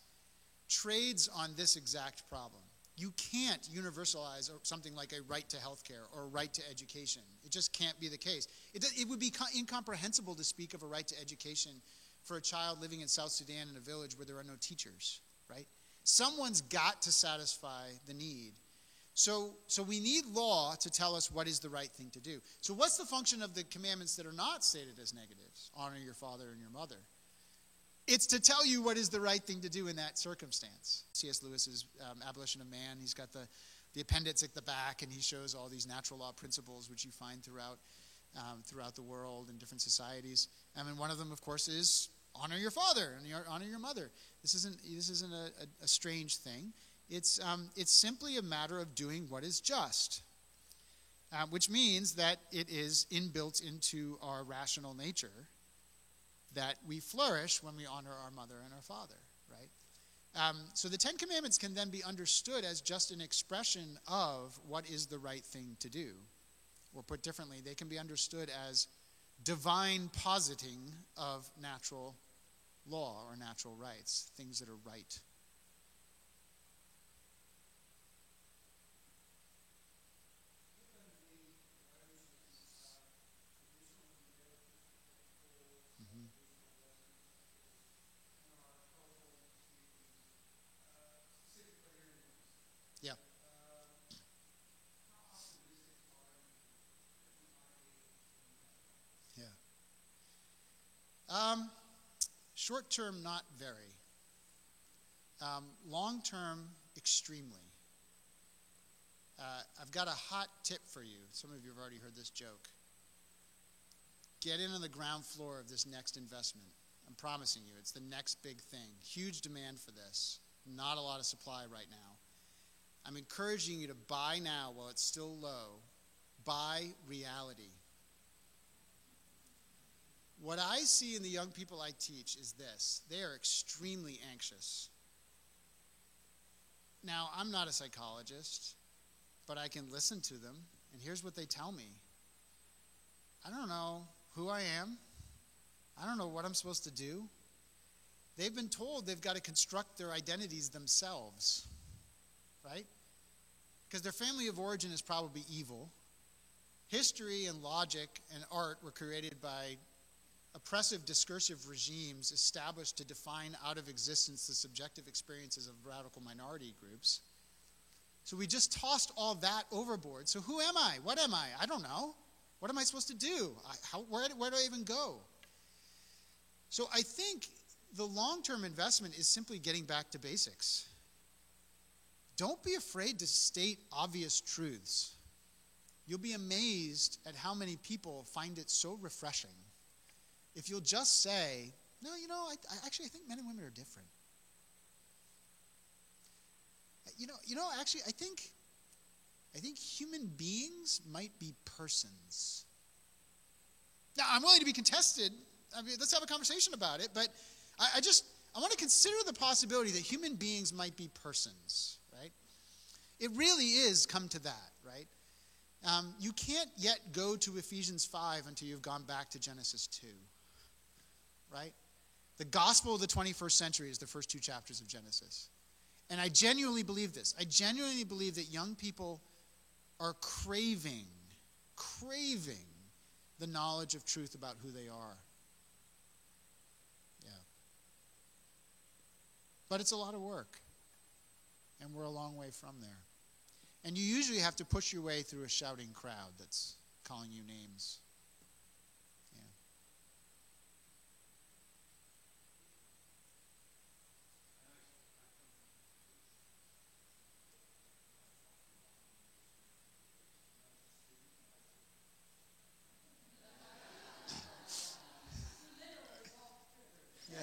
trades on this exact problem. You can't universalize something like a right to health care or a right to education. It just can't be the case. It would be incomprehensible to speak of a right to education for a child living in South Sudan in a village where there are no teachers, right? Someone's got to satisfy the need. So we need law to tell us what is the right thing to do. So what's the function of the commandments that are not stated as negatives? Honor your father and your mother. It's to tell you what is the right thing to do in that circumstance. C.S. Lewis's Abolition of Man, he's got the appendix at the back, and he shows all these natural law principles which you find throughout the world in different societies. I mean, one of them, of course, is honor your father and honor your mother. This isn't a strange thing. It's simply a matter of doing what is just, which means that it is inbuilt into our rational nature that we flourish when we honor our mother and our father, right? So the Ten Commandments can then be understood as just an expression of what is the right thing to do. Or put differently, they can be understood as divine positing of natural law or natural rights, things that are right. Yeah. Yeah. Short term, not very. Long term, extremely. I've got a hot tip for you. Some of you have already heard this joke. Get in on the ground floor of this next investment. I'm promising you, it's the next big thing. Huge demand for this. Not a lot of supply right now. I'm encouraging you to buy now while it's still low. Buy reality. What I see in the young people I teach is this. They are extremely anxious. Now, I'm not a psychologist, but I can listen to them, and here's what they tell me. I don't know who I am. I don't know what I'm supposed to do. They've been told they've got to construct their identities themselves, right? Because their family of origin is probably evil. History and logic and art were created by oppressive discursive regimes established to define out of existence the subjective experiences of radical minority groups. So we just tossed all that overboard. So who am I? What am I? I don't know. What am I supposed to do? Where do I even go? So I think the long-term investment is simply getting back to basics. Don't be afraid to state obvious truths. You'll be amazed at how many people find it so refreshing. If you'll just say, no, I think men and women are different. Actually, I think human beings might be persons. Now, I'm willing to be contested. I mean, let's have a conversation about it. But I want to consider the possibility that human beings might be persons, right? It really is come to that, right? You can't yet go to Ephesians 5 until you've gone back to Genesis 2, right? The gospel of the 21st century is the first 2 chapters of Genesis. And I genuinely believe this. I genuinely believe that young people are craving the knowledge of truth about who they are. Yeah. But it's a lot of work. And we're a long way from there. And you usually have to push your way through a shouting crowd that's calling you names. Yeah.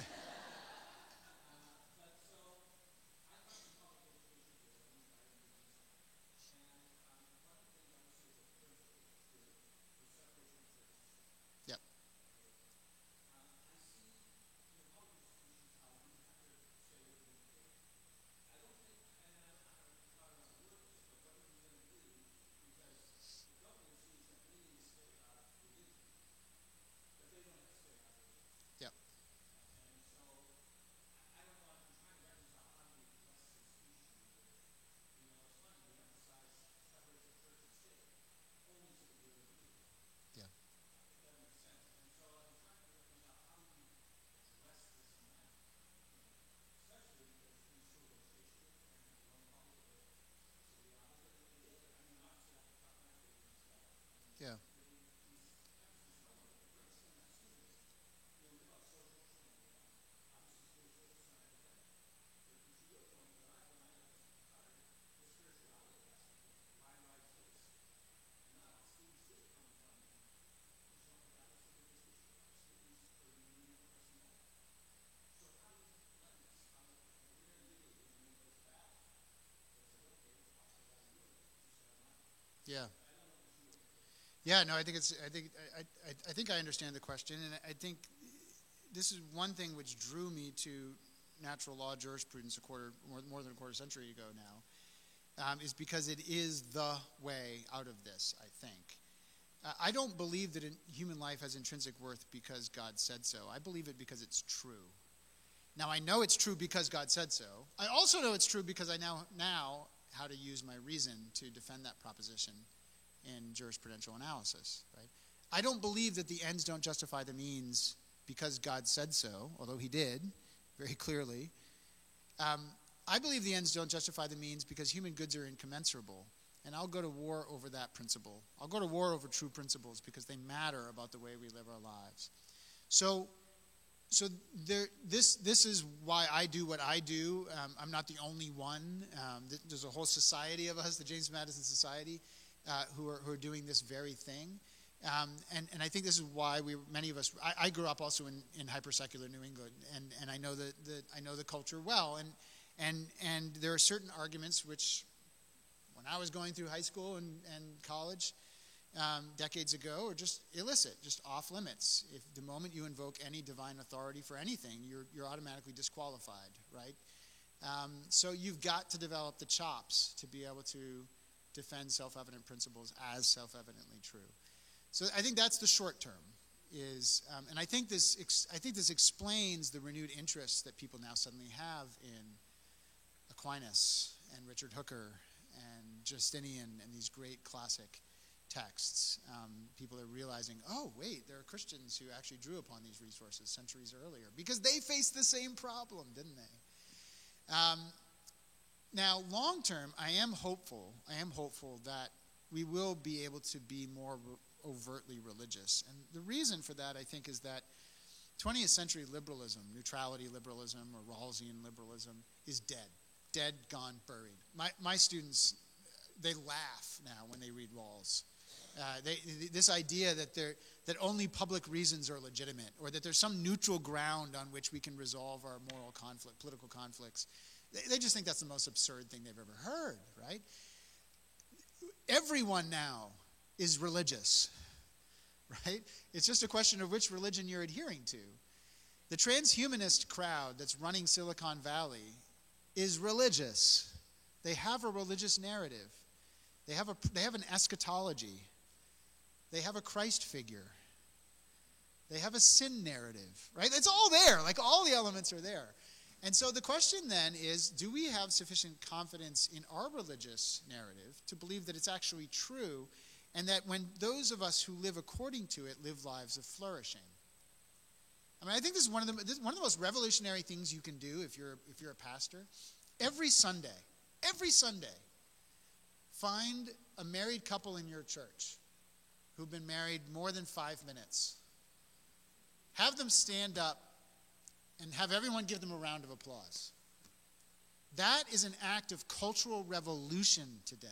Yeah. Yeah, no, I think I understand the question, and I think this is one thing which drew me to natural law jurisprudence more than a quarter century ago now, is because it is the way out of this, I think. I don't believe that human life has intrinsic worth because God said so. I believe it because it's true. Now, I know it's true because God said so. I also know it's true because I now how to use my reason to defend that proposition in jurisprudential analysis, right? I don't believe that the ends don't justify the means because God said so, although he did very clearly. I believe the ends don't justify the means because human goods are incommensurable. And I'll go to war over that principle. I'll go to war over true principles because they matter about the way we live our lives. So this is why I do what I do. I'm not the only one. There's a whole society of us, the James Madison Society, who are doing this very thing. And I think this is why many of us. I grew up also in hyper-secular New England, and I know the culture well. And there are certain arguments which, when I was going through high school and college decades ago, are just illicit, just off limits. If the moment you invoke any divine authority for anything, you're automatically disqualified, right? So you've got to develop the chops to be able to defend self-evident principles as self-evidently true. So I think that's the short term. And I think this explains the renewed interest that people now suddenly have in Aquinas and Richard Hooker and Justinian and these great classic texts. People are realizing, oh, wait, there are Christians who actually drew upon these resources centuries earlier because they faced the same problem, didn't they? Now, long term, I am hopeful that we will be able to be more overtly religious. And the reason for that, I think, is that 20th century liberalism, neutrality liberalism or Rawlsian liberalism, is dead. Dead, gone, buried. My students, they laugh now when they read Rawls. This idea that only public reasons are legitimate, or that there's some neutral ground on which we can resolve our moral conflict, political conflicts. They just think that's the most absurd thing they've ever heard, right? Everyone now is religious, right? It's just a question of which religion you're adhering to. The transhumanist crowd that's running Silicon Valley is religious. They have a religious narrative. They have an eschatology. They have a Christ figure. They have a sin narrative, right? It's all there. Like, all the elements are there. And so the question then is, do we have sufficient confidence in our religious narrative to believe that it's actually true, and that when those of us who live according to it live lives of flourishing? I mean, I think this is one of the most revolutionary things you can do if you're a pastor. Every Sunday, find a married couple in your church who've been married more than 5 minutes. Have them stand up and have everyone give them a round of applause. That is an act of cultural revolution today.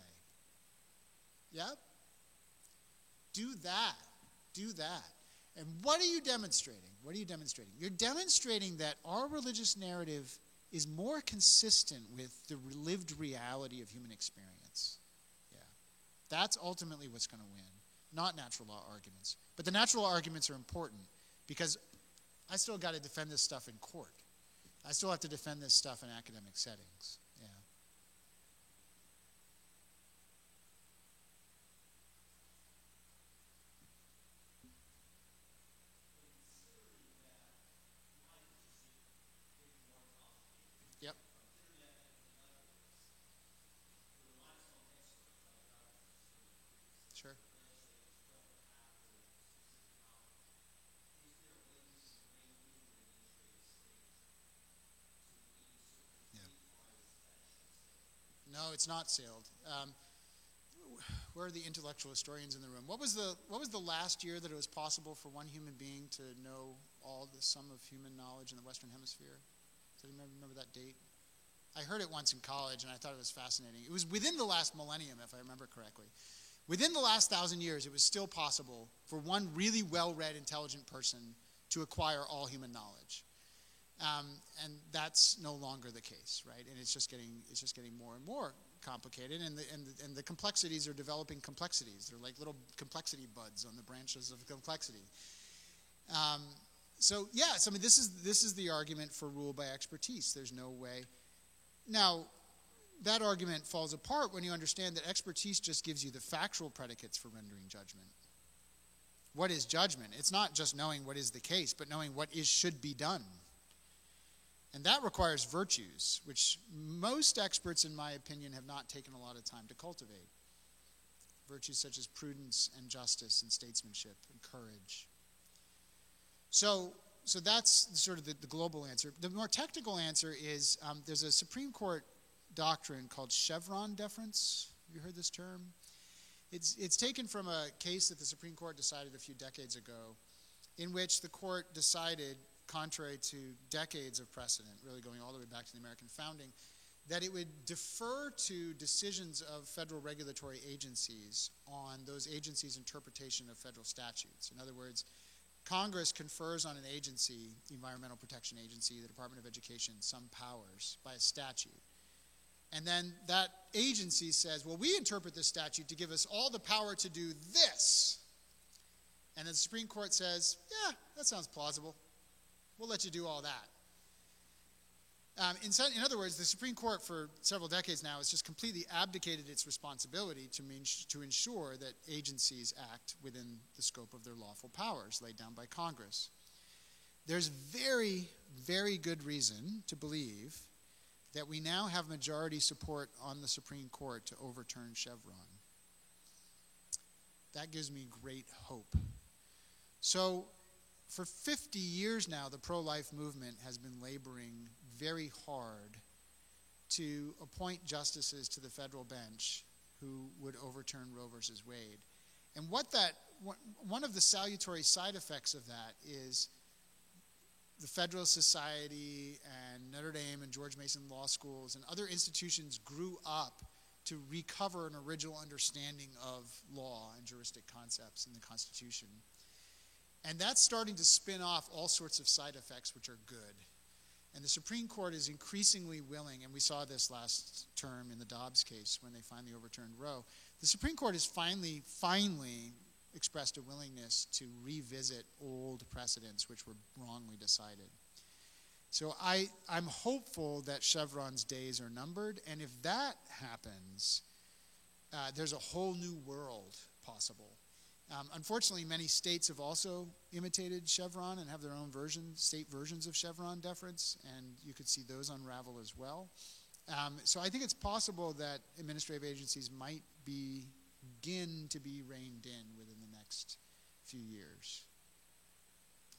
Yep. Do that. And what are you demonstrating? You're demonstrating that our religious narrative is more consistent with the lived reality of human experience. Yeah. That's ultimately what's going to win, not natural law arguments. But the natural law arguments are important because I still got to defend this stuff in court. I still have to defend this stuff in academic settings. Yeah. Yep. Sure. No, it's not sailed. Where are the intellectual historians in the room? What was the last year that it was possible for one human being to know all the sum of human knowledge in the Western Hemisphere? Does anyone remember that date? I heard it once in college, and I thought it was fascinating. It was within the last millennium, if I remember correctly. Within the last 1,000 years, it was still possible for one really well-read, intelligent person to acquire all human knowledge. And that's no longer the case, right? And it's just getting more and more complicated, and the complexities are developing complexities. They're like little complexity buds on the branches of complexity. So I mean, this is the argument for rule by expertise. There's no way. Now, that argument falls apart when you understand that expertise just gives you the factual predicates for rendering judgment. What is judgment? It's not just knowing what is the case, but knowing what should be done. And that requires virtues, which most experts, in my opinion, have not taken a lot of time to cultivate. Virtues such as prudence and justice and statesmanship and courage. So that's sort of the global answer. The more technical answer is there's a Supreme Court doctrine called Chevron deference. Have you heard this term? It's taken from a case that the Supreme Court decided a few decades ago, in which the court decided, contrary to decades of precedent, really going all the way back to the American founding, that it would defer to decisions of federal regulatory agencies on those agencies' interpretation of federal statutes. In other words, Congress confers on an agency, the Environmental Protection Agency, the Department of Education, some powers by a statute. And then that agency says, well, we interpret this statute to give us all the power to do this. And the Supreme Court says, yeah, that sounds plausible. We'll let you do all that. In other words, the Supreme Court for several decades now has just completely abdicated its responsibility to ensure that agencies act within the scope of their lawful powers laid down by Congress. There's very, very good reason to believe that we now have majority support on the Supreme Court to overturn Chevron. That gives me great hope. So, for 50 years now, the pro-life movement has been laboring very hard to appoint justices to the federal bench who would overturn Roe versus Wade. And one of the salutary side effects of that is the Federalist Society and Notre Dame and George Mason law schools and other institutions grew up to recover an original understanding of law and juristic concepts in the Constitution. And that's starting to spin off all sorts of side effects which are good. And the Supreme Court is increasingly willing, and we saw this last term in the Dobbs case when they finally overturned Roe. The Supreme Court has finally expressed a willingness to revisit old precedents which were wrongly decided. So I'm hopeful that Chevron's days are numbered, and if that happens, there's a whole new world possible. Unfortunately, many states have also imitated Chevron and have their own state versions of Chevron deference, and you could see those unravel as well. So I think it's possible that administrative agencies might begin to be reined in within the next few years.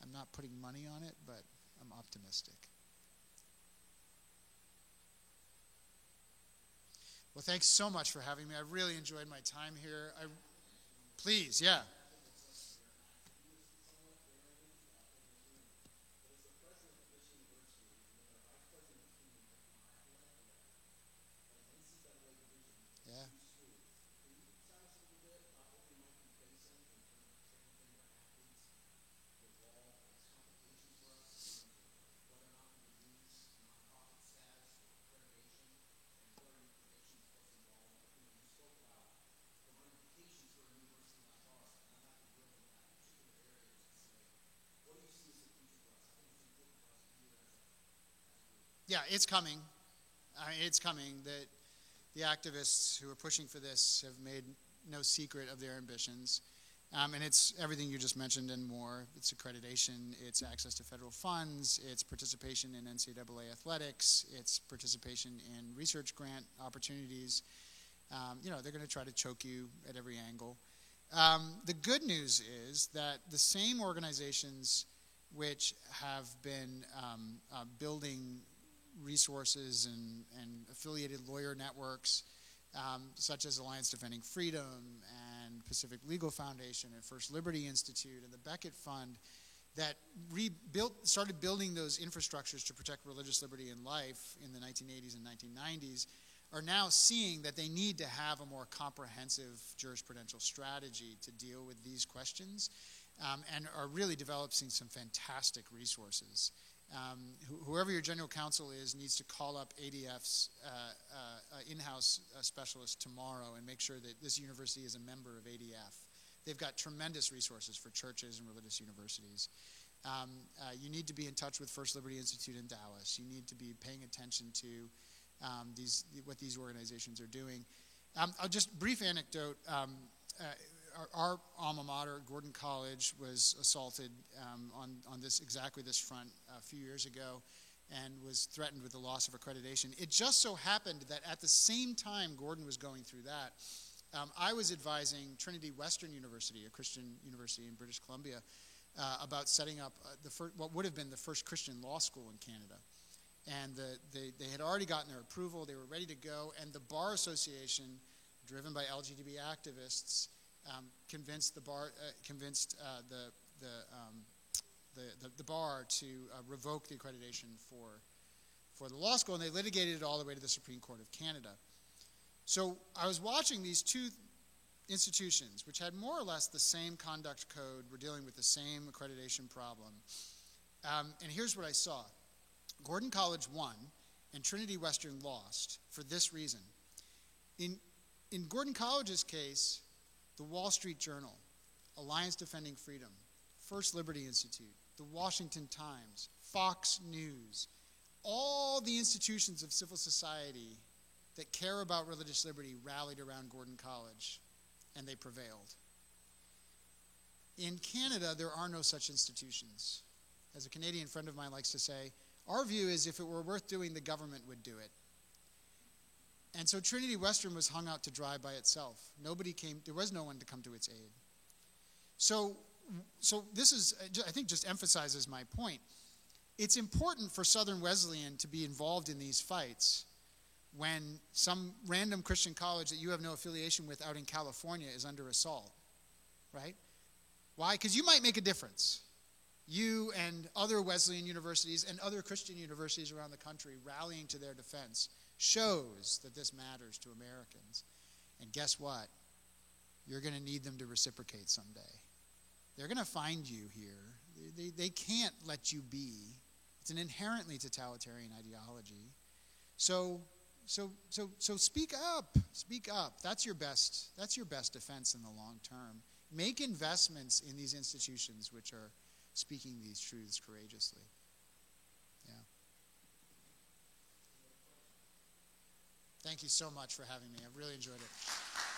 I'm not putting money on it, but I'm optimistic. Well, thanks so much for having me. I really enjoyed my time here. Please, yeah. Yeah. Yeah, it's coming. It's coming. The activists who are pushing for this have made no secret of their ambitions. And it's everything you just mentioned and more. It's accreditation, it's access to federal funds, it's participation in NCAA athletics, it's participation in research grant opportunities. They're going to try to choke you at every angle. The good news is that the same organizations which have been building resources and affiliated lawyer networks, such as Alliance Defending Freedom and Pacific Legal Foundation and First Liberty Institute and the Beckett Fund, that started building those infrastructures to protect religious liberty and life in the 1980s and 1990s, are now seeing that they need to have a more comprehensive jurisprudential strategy to deal with these questions, and are really developing some fantastic resources. Whoever your general counsel is needs to call up ADF's in-house specialist tomorrow and make sure that this university is a member of ADF. They've got tremendous resources for churches and religious universities. You need to be in touch with First Liberty Institute in Dallas. You need to be paying attention to what these organizations are doing. I'll just brief anecdote. Our alma mater, Gordon College, was assaulted on exactly this front a few years ago and was threatened with the loss of accreditation. It just so happened that at the same time Gordon was going through that, I was advising Trinity Western University, a Christian university in British Columbia, about setting up what would have been the first Christian law school in Canada. And they had already gotten their approval. They were ready to go. And the Bar Association, driven by LGBT activists, convinced the bar to revoke the accreditation for the law school, and they litigated it all the way to the Supreme Court of Canada. So I was watching these two institutions, which had more or less the same conduct code, were dealing with the same accreditation problem. And here's what I saw. Gordon College won, and Trinity Western lost for this reason. In Gordon College's case, the Wall Street Journal, Alliance Defending Freedom, First Liberty Institute, the Washington Times, Fox News, all the institutions of civil society that care about religious liberty rallied around Gordon College, and they prevailed. In Canada, there are no such institutions. As a Canadian friend of mine likes to say, our view is if it were worth doing, the government would do it. And so Trinity Western was hung out to dry by itself. There was no one to come to its aid. So this is, I think, just emphasizes my point. It's important for Southern Wesleyan to be involved in these fights when some random Christian college that you have no affiliation with out in California is under assault, right? Why? Because you might make a difference. You and other Wesleyan universities and other Christian universities around the country rallying to their defense shows that this matters to Americans. And guess what? You're going to need them to reciprocate someday. They're going to find you here. They can't let you be. It's an inherently totalitarian ideology. So speak up. Speak up. That's your best defense in the long term. Make investments in these institutions which are speaking these truths courageously. Yeah. Thank you so much for having me. I've really enjoyed it.